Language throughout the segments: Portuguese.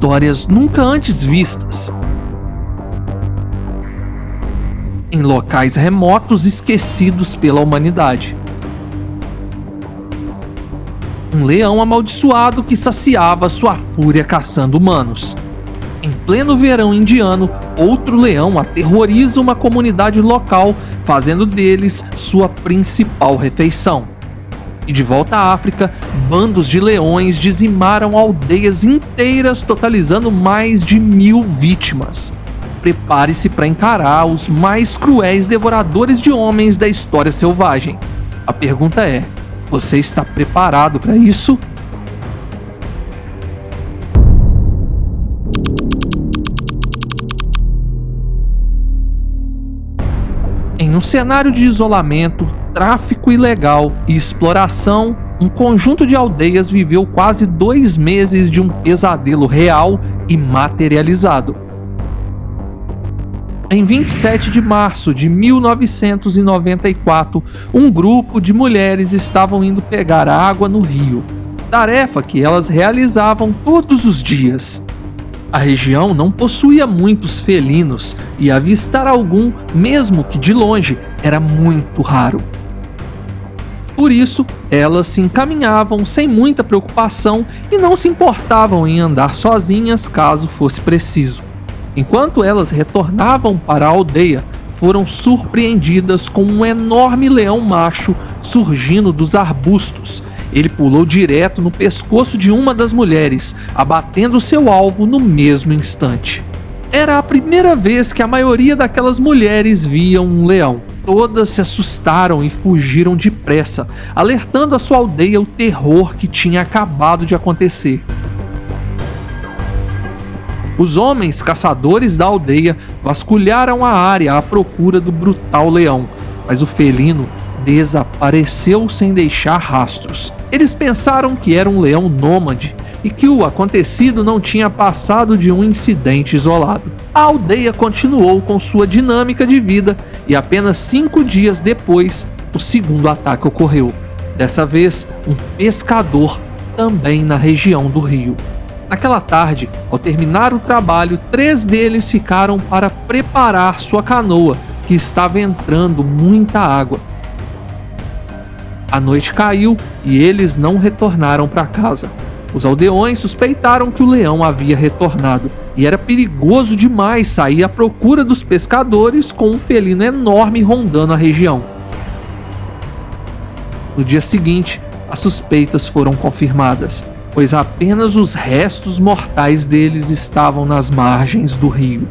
histórias nunca antes vistas. Em locais remotos esquecidos pela humanidade. Um leão amaldiçoado que saciava sua fúria caçando humanos. Em pleno verão indiano, outro leão aterroriza uma comunidade local, fazendo deles sua principal refeição. E de volta à África, bandos de leões dizimaram aldeias inteiras, totalizando mais de 1000 vítimas. Prepare-se para encarar os mais cruéis devoradores de homens da história selvagem. A pergunta é: você está preparado para isso? Em um cenário de isolamento, tráfico ilegal e exploração, um conjunto de aldeias viveu quase 2 meses de um pesadelo real e materializado. Em 27 de março de 1994, um grupo de mulheres estavam indo pegar água no rio, tarefa que elas realizavam todos os dias. A região não possuía muitos felinos e avistar algum, mesmo que de longe, era muito raro. Por isso, elas se encaminhavam sem muita preocupação e não se importavam em andar sozinhas caso fosse preciso. Enquanto elas retornavam para a aldeia, foram surpreendidas com um enorme leão macho surgindo dos arbustos. Ele pulou direto no pescoço de uma das mulheres, abatendo seu alvo no mesmo instante. Era a primeira vez que a maioria daquelas mulheres viam um leão. Todas se assustaram e fugiram depressa, alertando a sua aldeia o terror que tinha acabado de acontecer. Os homens caçadores da aldeia vasculharam a área à procura do brutal leão, mas o felino desapareceu sem deixar rastros. Eles pensaram que era um leão nômade e que o acontecido não tinha passado de um incidente isolado. A aldeia continuou com sua dinâmica de vida e apenas 5 dias depois, o segundo ataque ocorreu. Dessa vez, um pescador também na região do rio. Naquela tarde, ao terminar o trabalho, 3 deles ficaram para preparar sua canoa, que estava entrando muita água. A noite caiu e eles não retornaram para casa. Os aldeões suspeitaram que o leão havia retornado e era perigoso demais sair à procura dos pescadores com um felino enorme rondando a região. No dia seguinte, as suspeitas foram confirmadas, pois apenas os restos mortais deles estavam nas margens do rio.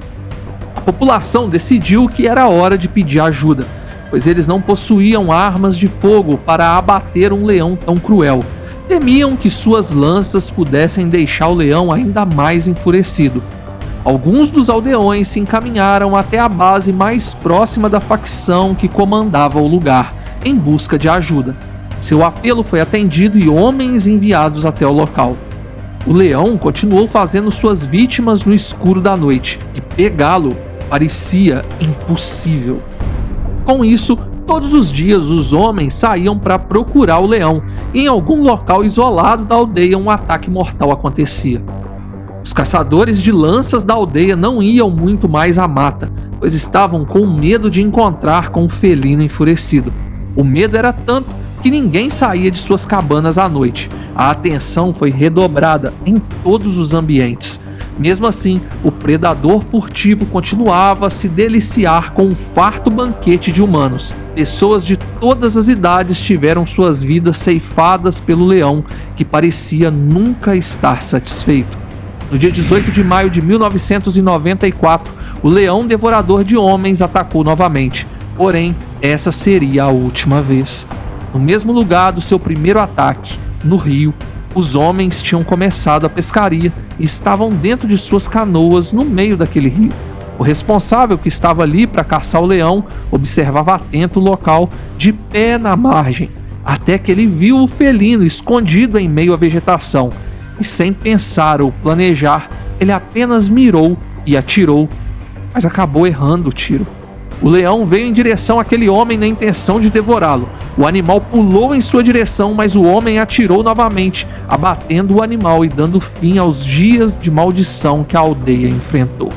A população decidiu que era hora de pedir ajuda, pois eles não possuíam armas de fogo para abater um leão tão cruel. Temiam que suas lanças pudessem deixar o leão ainda mais enfurecido. Alguns dos aldeões se encaminharam até a base mais próxima da facção que comandava o lugar, em busca de ajuda. Seu apelo foi atendido e homens enviados até o local. O leão continuou fazendo suas vítimas no escuro da noite, e pegá-lo parecia impossível. Com isso, todos os dias os homens saíam para procurar o leão, e em algum local isolado da aldeia um ataque mortal acontecia. Os caçadores de lanças da aldeia não iam muito mais à mata, pois estavam com medo de encontrar com um felino enfurecido. O medo era tanto que ninguém saía de suas cabanas à noite. A atenção foi redobrada em todos os ambientes. Mesmo assim, o predador furtivo continuava a se deliciar com um farto banquete de humanos. Pessoas de todas as idades tiveram suas vidas ceifadas pelo leão, que parecia nunca estar satisfeito. No dia 18 de maio de 1994, o leão devorador de homens atacou novamente. Porém, essa seria a última vez. No mesmo lugar do seu primeiro ataque, no rio, os homens tinham começado a pescaria e estavam dentro de suas canoas no meio daquele rio. O responsável, que estava ali para caçar o leão, observava atento o local, de pé na margem, até que ele viu o felino escondido em meio à vegetação. E sem pensar ou planejar, ele apenas mirou e atirou, mas acabou errando o tiro. O leão veio em direção àquele homem na intenção de devorá-lo. O animal pulou em sua direção, mas o homem atirou novamente, abatendo o animal e dando fim aos dias de maldição que a aldeia enfrentou.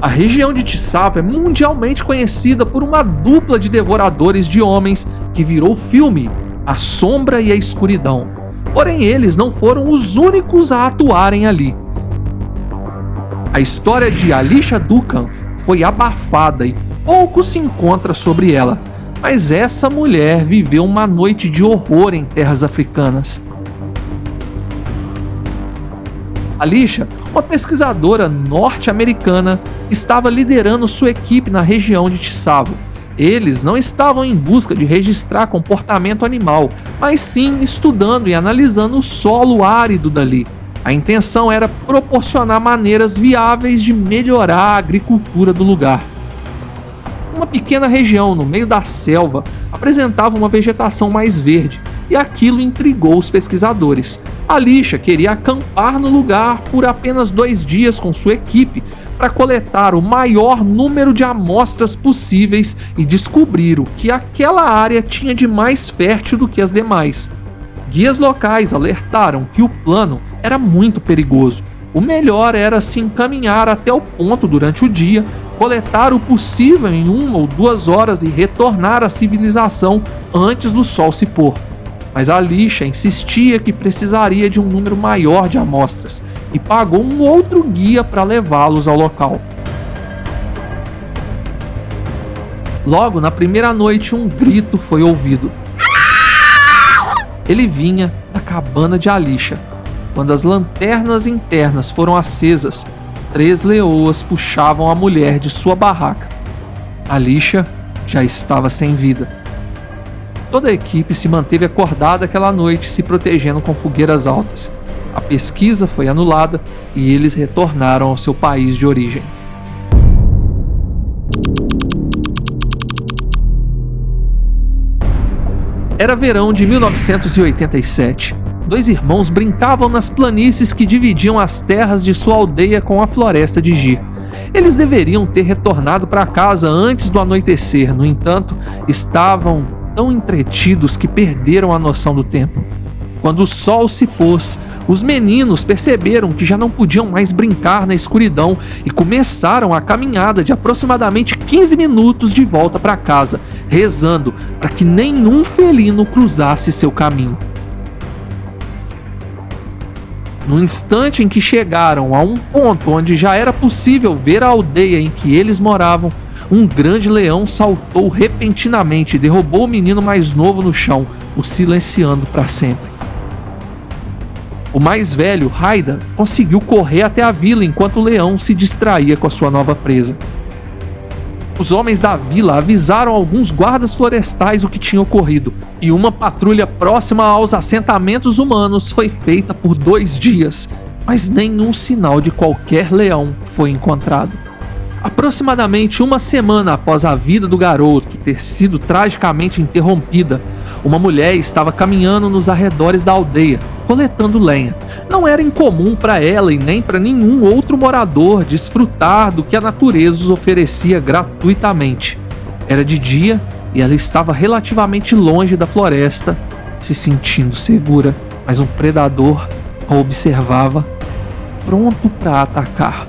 A região de Tsavo é mundialmente conhecida por uma dupla de devoradores de homens que virou filme, A Sombra e a Escuridão. Porém, eles não foram os únicos a atuarem ali. A história de Alisha Dukan foi abafada e pouco se encontra sobre ela, mas essa mulher viveu uma noite de horror em terras africanas. Alisha, uma pesquisadora norte-americana, estava liderando sua equipe na região de Tsavo. Eles não estavam em busca de registrar comportamento animal, mas sim estudando e analisando o solo árido dali. A intenção era proporcionar maneiras viáveis de melhorar a agricultura do lugar. Uma pequena região no meio da selva apresentava uma vegetação mais verde, e aquilo intrigou os pesquisadores. Alisha queria acampar no lugar por apenas 2 dias com sua equipe para coletar o maior número de amostras possíveis e descobrir o que aquela área tinha de mais fértil do que as demais. Guias locais alertaram que o plano era muito perigoso. O melhor era se encaminhar até o ponto durante o dia, coletar o possível em 1 ou 2 horas e retornar à civilização antes do sol se pôr. Mas Alisha insistia que precisaria de um número maior de amostras e pagou um outro guia para levá-los ao local. Logo na primeira noite, um grito foi ouvido. Ele vinha da cabana de Alisha. Quando as lanternas internas foram acesas, 3 leoas puxavam a mulher de sua barraca. Alisha já estava sem vida. Toda a equipe se manteve acordada aquela noite, se protegendo com fogueiras altas. A pesquisa foi anulada e eles retornaram ao seu país de origem. Era verão de 1987. 2 irmãos brincavam nas planícies que dividiam as terras de sua aldeia com a floresta de Ji. Eles deveriam ter retornado para casa antes do anoitecer, no entanto, estavam tão entretidos que perderam a noção do tempo. Quando o sol se pôs, os meninos perceberam que já não podiam mais brincar na escuridão e começaram a caminhada de aproximadamente 15 minutos de volta para casa, rezando para que nenhum felino cruzasse seu caminho. No instante em que chegaram a um ponto onde já era possível ver a aldeia em que eles moravam, um grande leão saltou repentinamente e derrubou o menino mais novo no chão, o silenciando para sempre. O mais velho, Haida, conseguiu correr até a vila enquanto o leão se distraía com a sua nova presa. Os homens da vila avisaram alguns guardas florestais o que tinha ocorrido, e uma patrulha próxima aos assentamentos humanos foi feita por 2 dias, mas nenhum sinal de qualquer leão foi encontrado. Aproximadamente 1 semana após a vida do garoto ter sido tragicamente interrompida, uma mulher estava caminhando nos arredores da aldeia, coletando lenha. Não era incomum para ela e nem para nenhum outro morador desfrutar do que a natureza oferecia gratuitamente. Era de dia e ela estava relativamente longe da floresta, se sentindo segura, mas um predador a observava, pronto para atacar.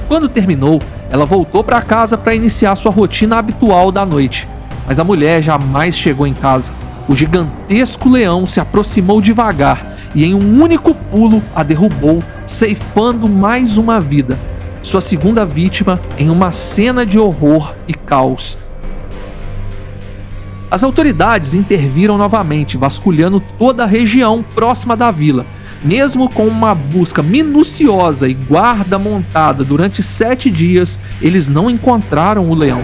Quando terminou, ela voltou para casa para iniciar sua rotina habitual da noite, mas a mulher jamais chegou em casa. O gigantesco leão se aproximou devagar e em um único pulo a derrubou, ceifando mais uma vida. Sua segunda vítima em uma cena de horror e caos. As autoridades interviram novamente, vasculhando toda a região próxima da vila. Mesmo com uma busca minuciosa e guarda montada durante 7 dias, eles não encontraram o leão.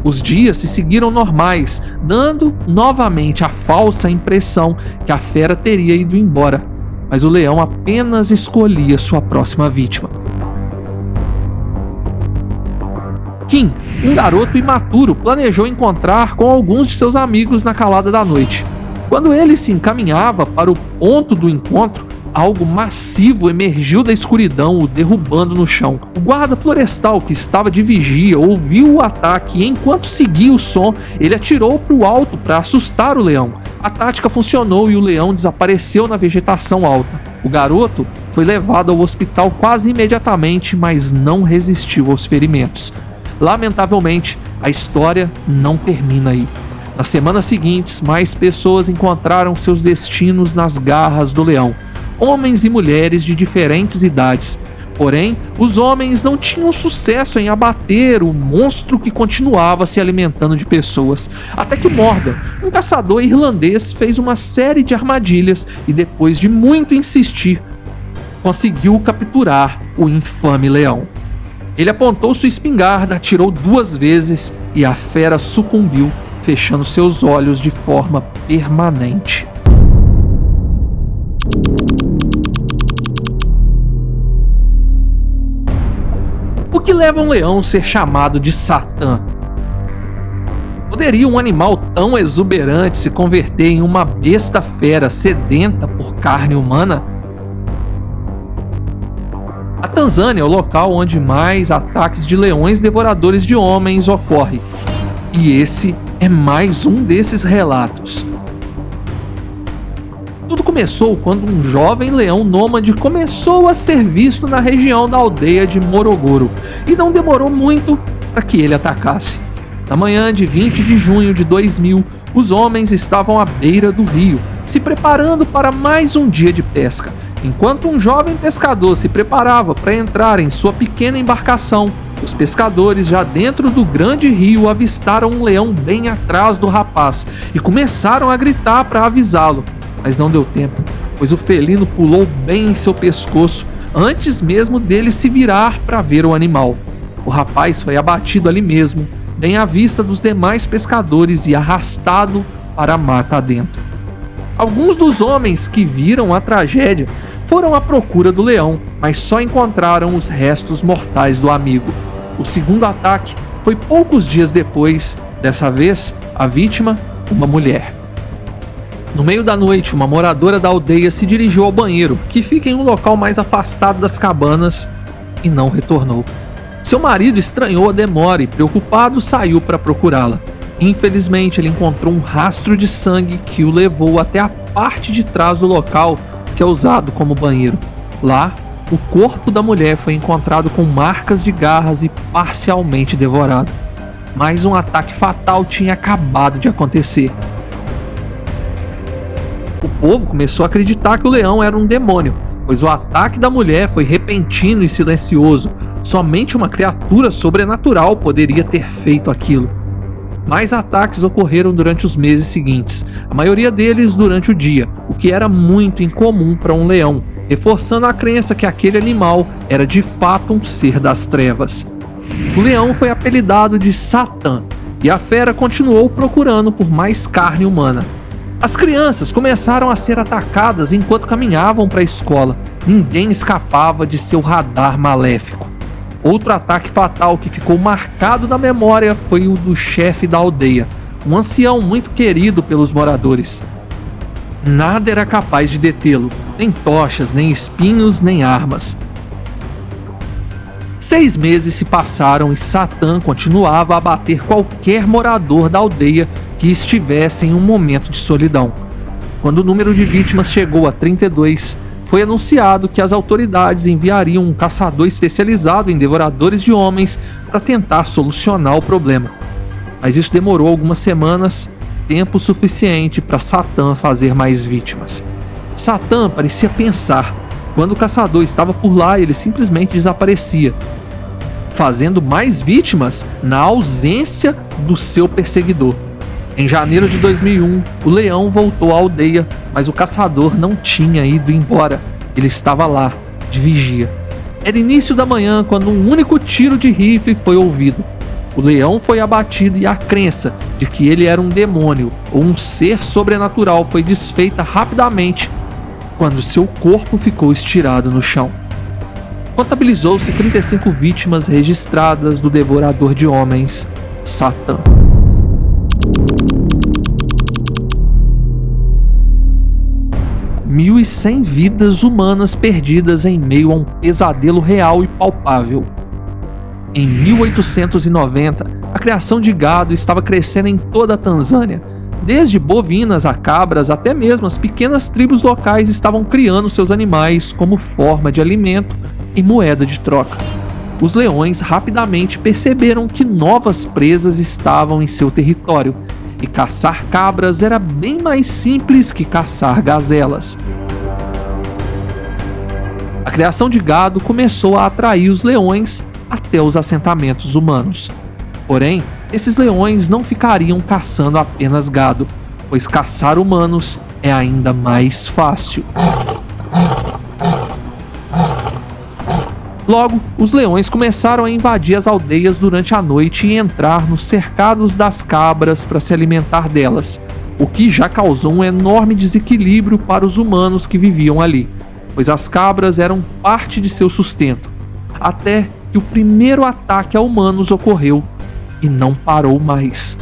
Os dias se seguiram normais, dando novamente a falsa impressão que a fera teria ido embora, mas o leão apenas escolhia sua próxima vítima. Kim, um garoto imaturo, planejou encontrar com alguns de seus amigos na calada da noite. Quando ele se encaminhava para o ponto do encontro, algo massivo emergiu da escuridão, o derrubando no chão. O guarda florestal, que estava de vigia, ouviu o ataque e, enquanto seguia o som, ele atirou para o alto para assustar o leão. A tática funcionou e o leão desapareceu na vegetação alta. O garoto foi levado ao hospital quase imediatamente, mas não resistiu aos ferimentos. Lamentavelmente, a história não termina aí. Nas semanas seguintes, mais pessoas encontraram seus destinos nas garras do leão. Homens e mulheres de diferentes idades. Porém, os homens não tinham sucesso em abater o monstro que continuava se alimentando de pessoas. Até que Morgan, um caçador irlandês, fez uma série de armadilhas e, depois de muito insistir, conseguiu capturar o infame leão. Ele apontou sua espingarda, atirou 2 vezes e a fera sucumbiu, fechando seus olhos de forma permanente. O que leva um leão a ser chamado de Satã? Poderia um animal tão exuberante se converter em uma besta fera sedenta por carne humana? A Tanzânia é o local onde mais ataques de leões devoradores de homens ocorre. E esse é mais um desses relatos. Tudo começou quando um jovem leão nômade começou a ser visto na região da aldeia de Morogoro, e não demorou muito para que ele atacasse. Na manhã de 20 de junho de 2000, os homens estavam à beira do rio, se preparando para mais um dia de pesca. Enquanto um jovem pescador se preparava para entrar em sua pequena embarcação, os pescadores, já dentro do grande rio, avistaram um leão bem atrás do rapaz e começaram a gritar para avisá-lo. Mas não deu tempo, pois o felino pulou bem em seu pescoço antes mesmo dele se virar para ver o animal. O rapaz foi abatido ali mesmo, bem à vista dos demais pescadores, e arrastado para a mata adentro. Alguns dos homens que viram a tragédia foram à procura do leão, mas só encontraram os restos mortais do amigo. O segundo ataque foi poucos dias depois, dessa vez a vítima, uma mulher. No meio da noite, uma moradora da aldeia se dirigiu ao banheiro, que fica em um local mais afastado das cabanas, e não retornou. Seu marido estranhou a demora e, preocupado, saiu para procurá-la. Infelizmente, ele encontrou um rastro de sangue que o levou até a parte de trás do local que é usado como banheiro. Lá, o corpo da mulher foi encontrado com marcas de garras e parcialmente devorado. Mais um ataque fatal tinha acabado de acontecer. O povo começou a acreditar que o leão era um demônio, pois o ataque da mulher foi repentino e silencioso. Somente uma criatura sobrenatural poderia ter feito aquilo. Mais ataques ocorreram durante os meses seguintes, a maioria deles durante o dia, o que era muito incomum para um leão, reforçando a crença que aquele animal era de fato um ser das trevas. O leão foi apelidado de Satã, e a fera continuou procurando por mais carne humana. As crianças começaram a ser atacadas enquanto caminhavam para a escola. Ninguém escapava de seu radar maléfico. Outro ataque fatal que ficou marcado na memória foi o do chefe da aldeia, um ancião muito querido pelos moradores. Nada era capaz de detê-lo, nem tochas, nem espinhos, nem armas. 6 meses se passaram e Satã continuava a abater qualquer morador da aldeia que estivesse em um momento de solidão. Quando o número de vítimas chegou a 32, foi anunciado que as autoridades enviariam um caçador especializado em devoradores de homens para tentar solucionar o problema. Mas isso demorou algumas semanas, tempo suficiente para Satã fazer mais vítimas. Satã parecia pensar. Quando o caçador estava por lá, ele simplesmente desaparecia, fazendo mais vítimas na ausência do seu perseguidor. Em janeiro de 2001, o leão voltou à aldeia, mas o caçador não tinha ido embora. Ele estava lá, de vigia. Era início da manhã quando um único tiro de rifle foi ouvido. O leão foi abatido e a crença de que ele era um demônio ou um ser sobrenatural foi desfeita rapidamente quando seu corpo ficou estirado no chão. Contabilizou-se 35 vítimas registradas do devorador de homens, Satã. 1.100 vidas humanas perdidas em meio a um pesadelo real e palpável. Em 1890, a criação de gado estava crescendo em toda a Tanzânia. Desde bovinas a cabras até mesmo as pequenas tribos locais estavam criando seus animais como forma de alimento e moeda de troca. Os leões rapidamente perceberam que novas presas estavam em seu território, e caçar cabras era bem mais simples que caçar gazelas. A criação de gado começou a atrair os leões até os assentamentos humanos. Porém, esses leões não ficariam caçando apenas gado, pois caçar humanos é ainda mais fácil. Logo, os leões começaram a invadir as aldeias durante a noite e entrar nos cercados das cabras para se alimentar delas, o que já causou um enorme desequilíbrio para os humanos que viviam ali, pois as cabras eram parte de seu sustento, até que o primeiro ataque a humanos ocorreu e não parou mais.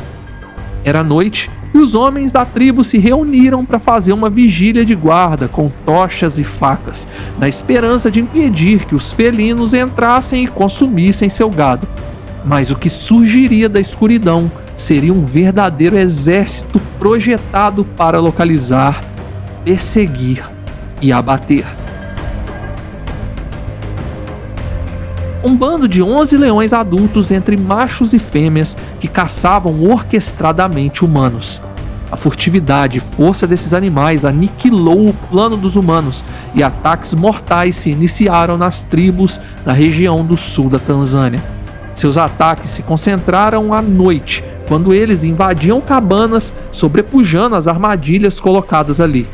Era noite e os homens da tribo se reuniram para fazer uma vigília de guarda com tochas e facas, na esperança de impedir que os felinos entrassem e consumissem seu gado. Mas o que surgiria da escuridão seria um verdadeiro exército projetado para localizar, perseguir e abater. Um bando de 11 leões adultos entre machos e fêmeas que caçavam orquestradamente humanos. A furtividade e força desses animais aniquilou o plano dos humanos e ataques mortais se iniciaram nas tribos na região do sul da Tanzânia. Seus ataques se concentraram à noite, quando eles invadiam cabanas, sobrepujando as armadilhas colocadas ali.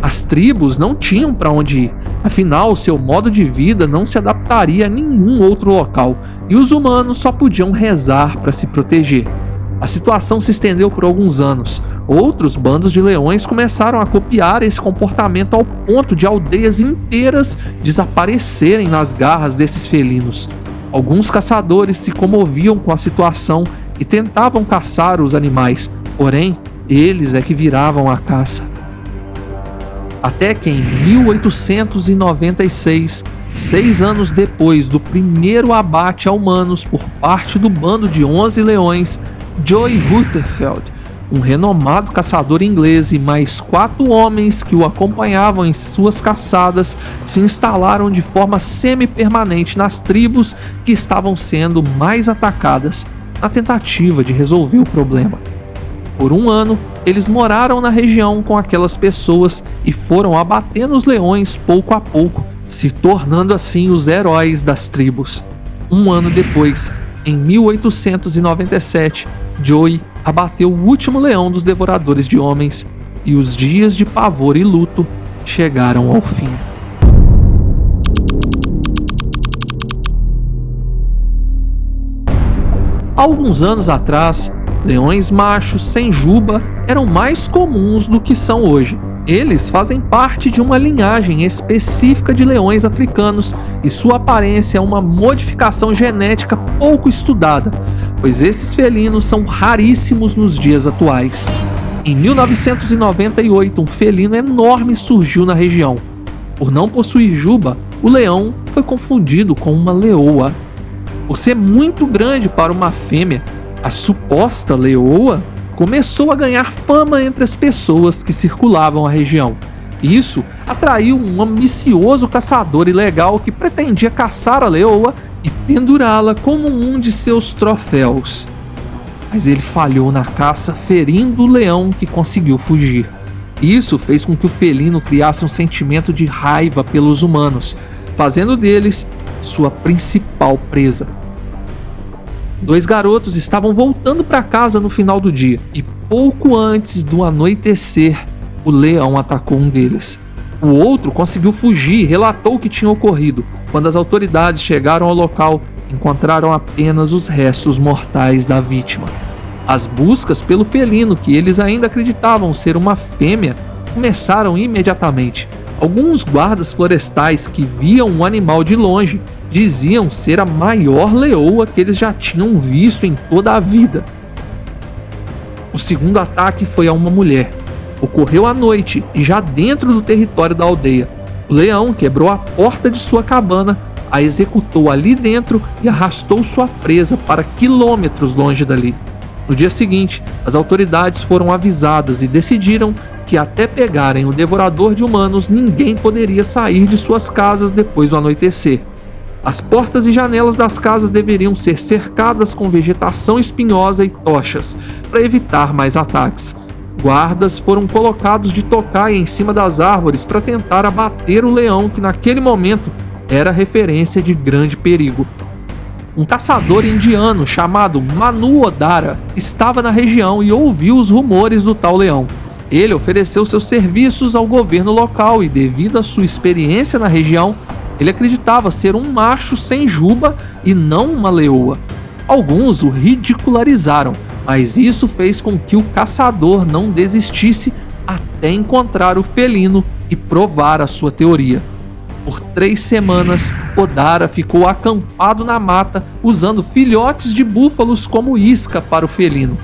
As tribos não tinham para onde ir, afinal seu modo de vida não se adaptaria a nenhum outro local e os humanos só podiam rezar para se proteger. A situação se estendeu por alguns anos. Outros bandos de leões começaram a copiar esse comportamento ao ponto de aldeias inteiras desaparecerem nas garras desses felinos. Alguns caçadores se comoviam com a situação e tentavam caçar os animais, porém, eles é que viravam a caça. Até que em 1896, 6 anos depois do primeiro abate a humanos por parte do bando de 11 leões, Joey Rutherford, um renomado caçador inglês e mais 4 homens que o acompanhavam em suas caçadas, se instalaram de forma semi-permanente nas tribos que estavam sendo mais atacadas, na tentativa de resolver o problema. Por um ano, eles moraram na região com aquelas pessoas e foram abatendo os leões pouco a pouco, se tornando assim os heróis das tribos. Um ano depois, em 1897, Joey abateu o último leão dos devoradores de homens e os dias de pavor e luto chegaram ao fim. Há alguns anos atrás, leões machos sem juba eram mais comuns do que são hoje. Eles fazem parte de uma linhagem específica de leões africanos e sua aparência é uma modificação genética pouco estudada, pois esses felinos são raríssimos nos dias atuais. Em 1998, um felino enorme surgiu na região. Por não possuir juba, o leão foi confundido com uma leoa. Por ser muito grande para uma fêmea, a suposta leoa começou a ganhar fama entre as pessoas que circulavam a região. Isso atraiu um ambicioso caçador ilegal que pretendia caçar a leoa e pendurá-la como um de seus troféus. Mas ele falhou na caça, ferindo o leão que conseguiu fugir. Isso fez com que o felino criasse um sentimento de raiva pelos humanos, fazendo deles sua principal presa. 2 garotos estavam voltando para casa no final do dia e pouco antes do anoitecer, o leão atacou um deles. O outro conseguiu fugir e relatou o que tinha ocorrido. Quando as autoridades chegaram ao local, encontraram apenas os restos mortais da vítima. As buscas pelo felino, que eles ainda acreditavam ser uma fêmea, começaram imediatamente. Alguns guardas florestais que viam o animal de longe diziam ser a maior leoa que eles já tinham visto em toda a vida. O segundo ataque foi a uma mulher. ocorreu à noite e já dentro do território da aldeia. O leão quebrou a porta de sua cabana, a executou ali dentro e arrastou sua presa para quilômetros longe dali. No dia seguinte, as autoridades foram avisadas e decidiram que até pegarem o devorador de humanos, ninguém poderia sair de suas casas depois do anoitecer. As portas e janelas das casas deveriam ser cercadas com vegetação espinhosa e tochas, para evitar mais ataques. Guardas foram colocados de tocaia em cima das árvores para tentar abater o leão, que naquele momento era referência de grande perigo. Um caçador indiano chamado Manu Odara estava na região e ouviu os rumores do tal leão. Ele ofereceu seus serviços ao governo local e, devido à sua experiência na região, ele acreditava ser um macho sem juba e não uma leoa. Alguns o ridicularizaram, mas isso fez com que o caçador não desistisse até encontrar o felino e provar a sua teoria. Por 3 semanas, Odara ficou acampado na mata, usando filhotes de búfalos como isca para o felino.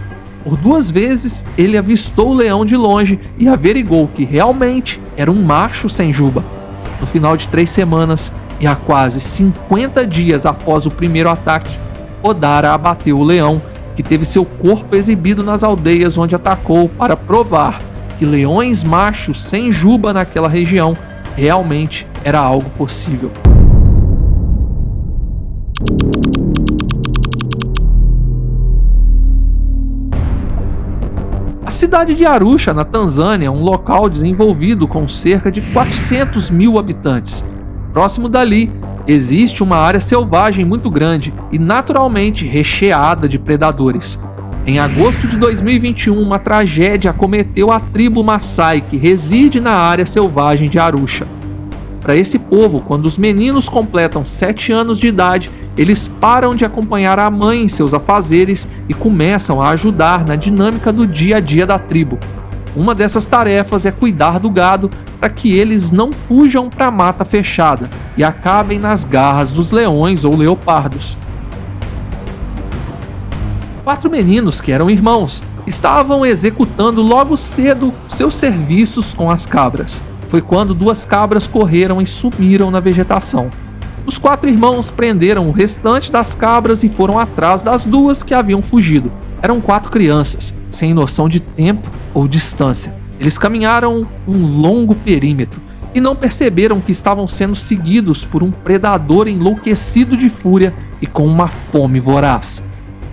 Por 2 vezes, ele avistou o leão de longe e averigou que realmente era um macho sem juba. No final de 3 semanas, e a quase 50 dias após o primeiro ataque, Odara abateu o leão, que teve seu corpo exibido nas aldeias onde atacou, para provar que leões machos sem juba naquela região realmente era algo possível. A cidade de Arusha, na Tanzânia, é um local desenvolvido com cerca de 400 mil habitantes. Próximo dali, existe uma área selvagem muito grande e naturalmente recheada de predadores. Em agosto de 2021, uma tragédia acometeu a tribo Maasai, que reside na área selvagem de Arusha. Para esse povo, quando os meninos completam 7 anos de idade, eles param de acompanhar a mãe em seus afazeres e começam a ajudar na dinâmica do dia a dia da tribo. Uma dessas tarefas é cuidar do gado para que eles não fujam para a mata fechada e acabem nas garras dos leões ou leopardos. 4 meninos, que eram irmãos, estavam executando logo cedo seus serviços com as cabras. Foi quando 2 cabras correram e sumiram na vegetação. Os 4 irmãos prenderam o restante das cabras e foram atrás das 2 que haviam fugido. Eram 4 crianças, sem noção de tempo ou distância. Eles caminharam um longo perímetro e não perceberam que estavam sendo seguidos por um predador enlouquecido de fúria e com uma fome voraz.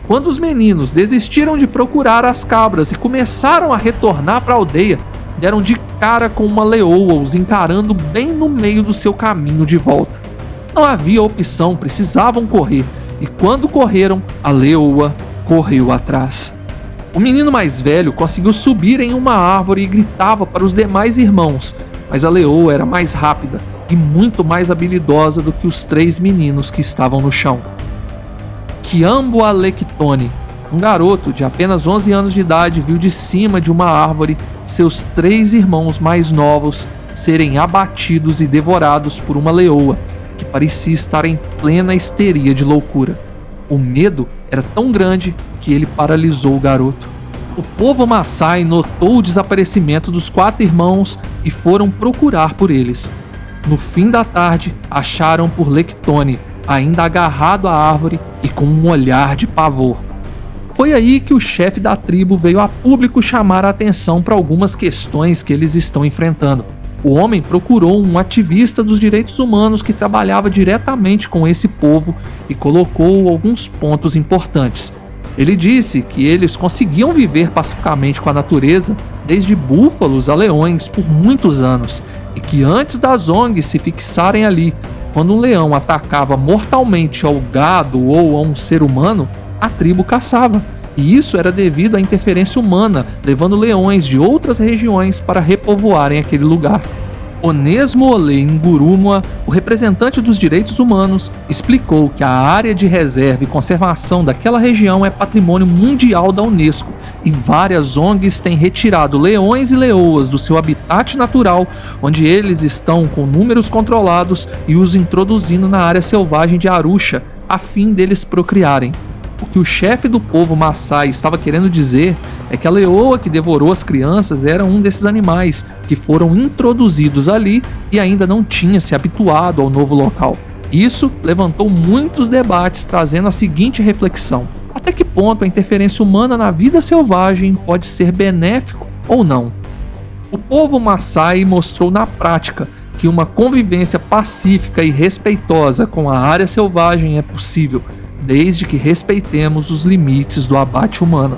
Quando os meninos desistiram de procurar as cabras e começaram a retornar para a aldeia, deram de cara com uma leoa, os encarando bem no meio do seu caminho de volta. Não havia opção, precisavam correr, e quando correram, a leoa correu atrás. O menino mais velho conseguiu subir em uma árvore e gritava para os demais irmãos, mas a leoa era mais rápida e muito mais habilidosa do que os 3 meninos que estavam no chão. Kiambo Alekitone, um garoto de apenas 11 anos de idade, viu de cima de uma árvore seus 3 irmãos mais novos serem abatidos e devorados por uma leoa que parecia estar em plena histeria de loucura. O medo era tão grande que ele paralisou o garoto. O povo Maasai notou o desaparecimento dos 4 irmãos e foram procurar por eles. No fim da tarde, acharam por Lekitone, ainda agarrado à árvore e com um olhar de pavor. Foi aí que o chefe da tribo veio a público chamar a atenção para algumas questões que eles estão enfrentando. O homem procurou um ativista dos direitos humanos que trabalhava diretamente com esse povo e colocou alguns pontos importantes. Ele disse que eles conseguiam viver pacificamente com a natureza, desde búfalos a leões, por muitos anos, e que antes das ONGs se fixarem ali, quando um leão atacava mortalmente ao gado ou a um ser humano, a tribo caçava. E isso era devido à interferência humana, levando leões de outras regiões para repovoarem aquele lugar. Onesmo Ole Ngurumwa, o representante dos direitos humanos, explicou que a área de reserva e conservação daquela região é patrimônio mundial da Unesco e várias ONGs têm retirado leões e leoas do seu habitat natural, onde eles estão com números controlados, e os introduzindo na área selvagem de Arusha, a fim deles procriarem. O que o chefe do povo Maasai estava querendo dizer é que a leoa que devorou as crianças era um desses animais que foram introduzidos ali e ainda não tinha se habituado ao novo local. Isso levantou muitos debates, trazendo a seguinte reflexão: até que ponto a interferência humana na vida selvagem pode ser benéfico ou não? O povo Maasai mostrou na prática que uma convivência pacífica e respeitosa com a área selvagem é possível, desde que respeitemos os limites do abate humano.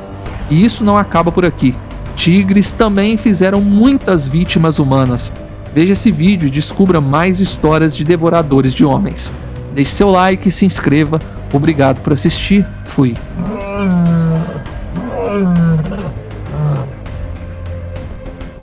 E isso não acaba por aqui. Tigres também fizeram muitas vítimas humanas. Veja esse vídeo e descubra mais histórias de devoradores de homens. Deixe seu like e se inscreva. Obrigado por assistir. Fui.